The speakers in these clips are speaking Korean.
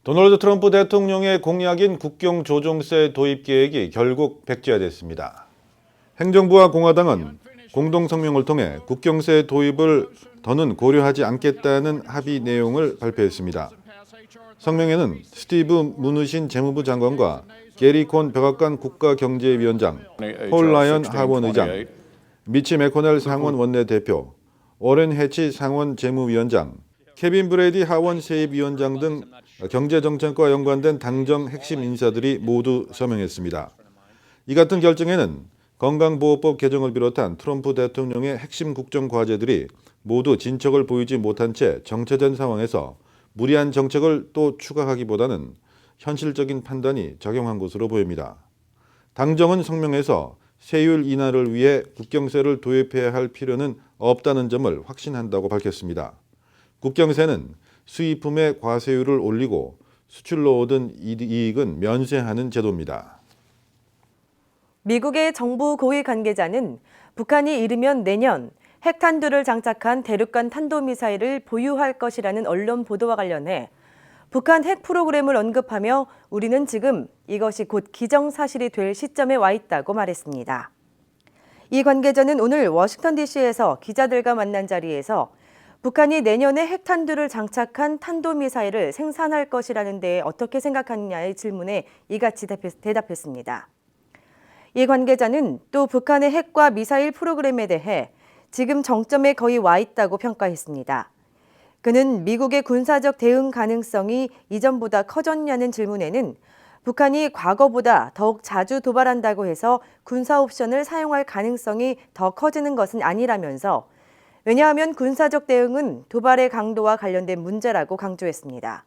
도널드 트럼프 대통령의 공약인 국경조종세 도입 계획이 결국 백지화됐습니다. 행정부와 공화당은 공동성명을 통해 국경세 도입을 더는 고려하지 않겠다는 합의 내용을 발표했습니다. 성명에는 스티브 무누신 재무부 장관과 게리 콘 백악관 국가경제위원장, 폴 라이언 하원 의장, 미치 매코넬 상원 원내대표, 워렌 해치 상원 재무위원장, 케빈 브레이디 하원 세입위원장 등 경제정책과 연관된 당정 핵심 인사들이 모두 서명했습니다. 이 같은 결정에는 건강보호법 개정을 비롯한 트럼프 대통령의 핵심 국정과제들이 모두 진척을 보이지 못한 채 정체된 상황에서 무리한 정책을 또 추가하기보다는 현실적인 판단이 작용한 것으로 보입니다. 당정은 성명에서 세율 인하를 위해 국경세를 도입해야 할 필요는 없다는 점을 확신한다고 밝혔습니다. 국경세는 수입품의 과세율을 올리고 수출로 얻은 이익은 면세하는 제도입니다. 미국의 정부 고위 관계자는 북한이 이르면 내년 핵탄두를 장착한 대륙간 탄도미사일을 보유할 것이라는 언론 보도와 관련해 북한 핵 프로그램을 언급하며 우리는 지금 이것이 곧 기정사실이 될 시점에 와 있다고 말했습니다. 이 관계자는 오늘 워싱턴 DC에서 기자들과 만난 자리에서 북한이 내년에 핵탄두를 장착한 탄도미사일을 생산할 것이라는 데에 어떻게 생각하느냐의 질문에 이같이 대답했습니다. 이 관계자는 또 북한의 핵과 미사일 프로그램에 대해 지금 정점에 거의 와 있다고 평가했습니다. 그는 미국의 군사적 대응 가능성이 이전보다 커졌냐는 질문에는 북한이 과거보다 더욱 자주 도발한다고 해서 군사 옵션을 사용할 가능성이 더 커지는 것은 아니라면서 왜냐하면 군사적 대응은 도발의 강도와 관련된 문제라고 강조했습니다.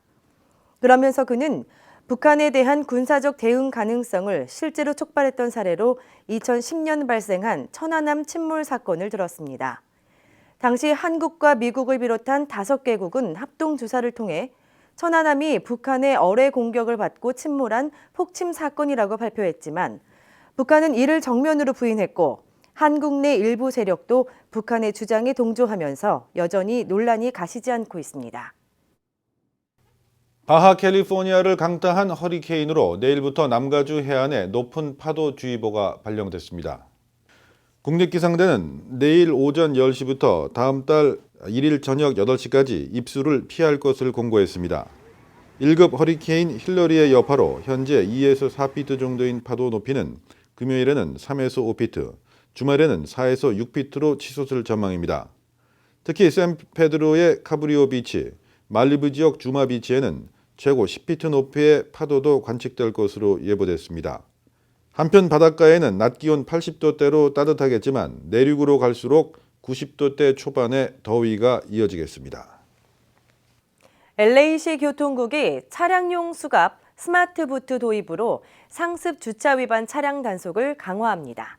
그러면서 그는 북한에 대한 군사적 대응 가능성을 실제로 촉발했던 사례로 2010년 발생한 천안함 침몰 사건을 들었습니다. 당시 한국과 미국을 비롯한 5개국은 합동 조사를 통해 천안함이 북한의 어뢰 공격을 받고 침몰한 폭침 사건이라고 발표했지만 북한은 이를 정면으로 부인했고 한국 내 일부 세력도 북한의 주장에 동조하면서 여전히 논란이 가시지 않고 있습니다. 바하 캘리포니아를 강타한 허리케인으로 내일부터 남가주 해안에 높은 파도주의보가 발령됐습니다. 국립기상대는 내일 오전 10시부터 다음 달 1일 저녁 8시까지 입수를 피할 것을 공고했습니다. 1급 허리케인 힐러리의 여파로 현재 2에서 4피트 정도인 파도 높이는 금요일에는 3에서 5피트, 주말에는 4에서 6피트로 치솟을 전망입니다. 특히 샌페드로의 카브리오 비치, 말리부 지역 주마 비치에는 최고 10피트 높이의 파도도 관측될 것으로 예보됐습니다. 한편 바닷가에는 낮 기온 80도대로 따뜻하겠지만 내륙으로 갈수록 90도대 초반의 더위가 이어지겠습니다. LA시 교통국이 차량용 수갑 스마트 부트 도입으로 상습 주차 위반 차량 단속을 강화합니다.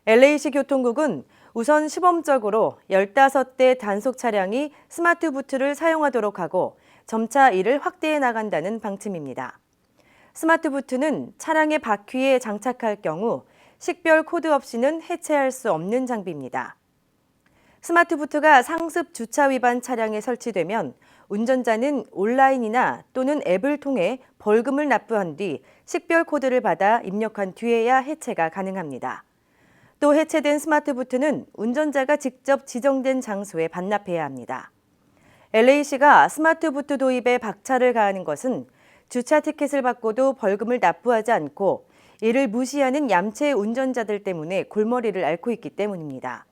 LA시 교통국은 우선 시범적으로 15대 단속 차량이 스마트 부트를 사용하도록 하고 점차 이를 확대해 나간다는 방침입니다. 스마트 부트는 차량의 바퀴에 장착할 경우 식별 코드 없이는 해체할 수 없는 장비입니다. 스마트 부트가 상습 주차 위반 차량에 설치되면 운전자는 온라인이나 또는 앱을 통해 벌금을 납부한 뒤 식별 코드를 받아 입력한 뒤에야 해체가 가능합니다. 또 해체된 스마트 부트는 운전자가 직접 지정된 장소에 반납해야 합니다. LA시가 스마트 부트 도입에 박차를 가하는 것은 주차 티켓을 받고도 벌금을 납부하지 않고 이를 무시하는 얌체 운전자들 때문에 골머리를 앓고 있기 때문입니다.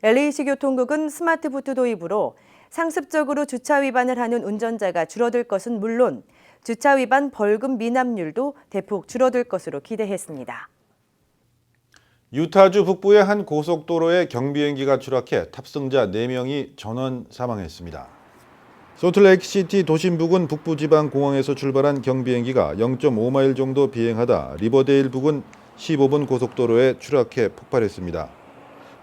LA시 교통국은 스마트 부트 도입으로 상습적으로 주차 위반을 하는 운전자가 줄어들 것은 물론 주차 위반 벌금 미납률도 대폭 줄어들 것으로 기대했습니다. 유타주 북부의 한 고속도로에 경비행기가 추락해 탑승자 4명이 전원 사망했습니다. 솔트레이크시티 도심 부근 북부지방 공항에서 출발한 경비행기가 0.5마일 정도 비행하다 리버데일 부근 15번 고속도로에 추락해 폭발했습니다.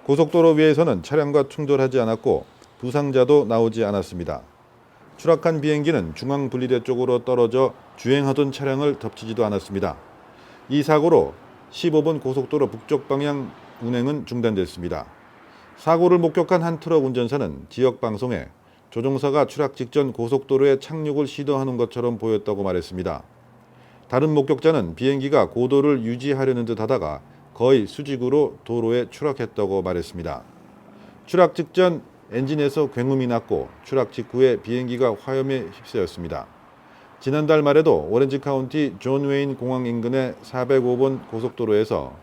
고속도로 위에서는 차량과 충돌하지 않았고 부상자도 나오지 않았습니다. 추락한 비행기는 중앙분리대 쪽으로 떨어져 주행하던 차량을 덮치지도 않았습니다. 이 사고로 15번 고속도로 북쪽 방향 운행은 중단됐습니다. 사고를 목격한 한 트럭 운전사는 지역 방송에 조종사가 추락 직전 고속도로에 착륙을 시도하는 것처럼 보였다고 말했습니다. 다른 목격자는 비행기가 고도를 유지하려는 듯 하다가 거의 수직으로 도로에 추락했다고 말했습니다. 추락 직전 엔진에서 굉음이 났고 추락 직후에 비행기가 화염에 휩싸였습니다. 지난달 말에도 오렌지 카운티 존 웨인 공항 인근의 405번 고속도로에서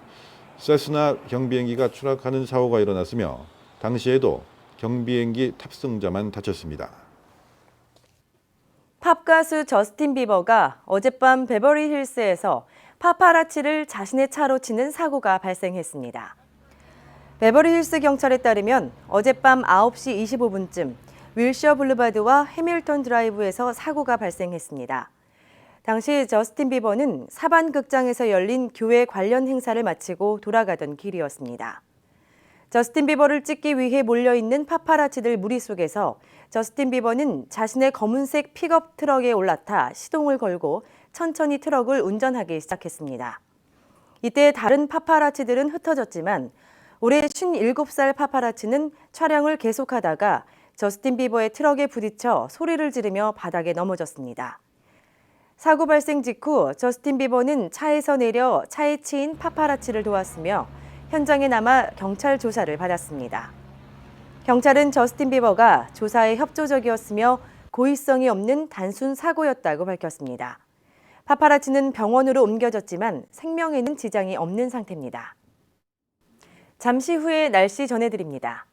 세스나 경비행기가 추락하는 사고가 일어났으며 당시에도 경비행기 탑승자만 다쳤습니다. 팝 가수 저스틴 비버가 어젯밤 베버리 힐스에서 파파라치를 자신의 차로 치는 사고가 발생했습니다. 베버리 힐스 경찰에 따르면 어젯밤 9시 25분쯤 윌셔 블루바드와 해밀턴 드라이브에서 사고가 발생했습니다. 당시 저스틴 비버는 사반극장에서 열린 교회 관련 행사를 마치고 돌아가던 길이었습니다. 저스틴 비버를 찍기 위해 몰려있는 파파라치들 무리 속에서 저스틴 비버는 자신의 검은색 픽업 트럭에 올라타 시동을 걸고 천천히 트럭을 운전하기 시작했습니다. 이때 다른 파파라치들은 흩어졌지만 올해 57살 파파라치는 촬영을 계속하다가 저스틴 비버의 트럭에 부딪혀 소리를 지르며 바닥에 넘어졌습니다. 사고 발생 직후 저스틴 비버는 차에서 내려 차에 치인 파파라치를 도왔으며 현장에 남아 경찰 조사를 받았습니다. 경찰은 저스틴 비버가 조사에 협조적이었으며 고의성이 없는 단순 사고였다고 밝혔습니다. 파파라치는 병원으로 옮겨졌지만 생명에는 지장이 없는 상태입니다. 잠시 후에 날씨 전해드립니다.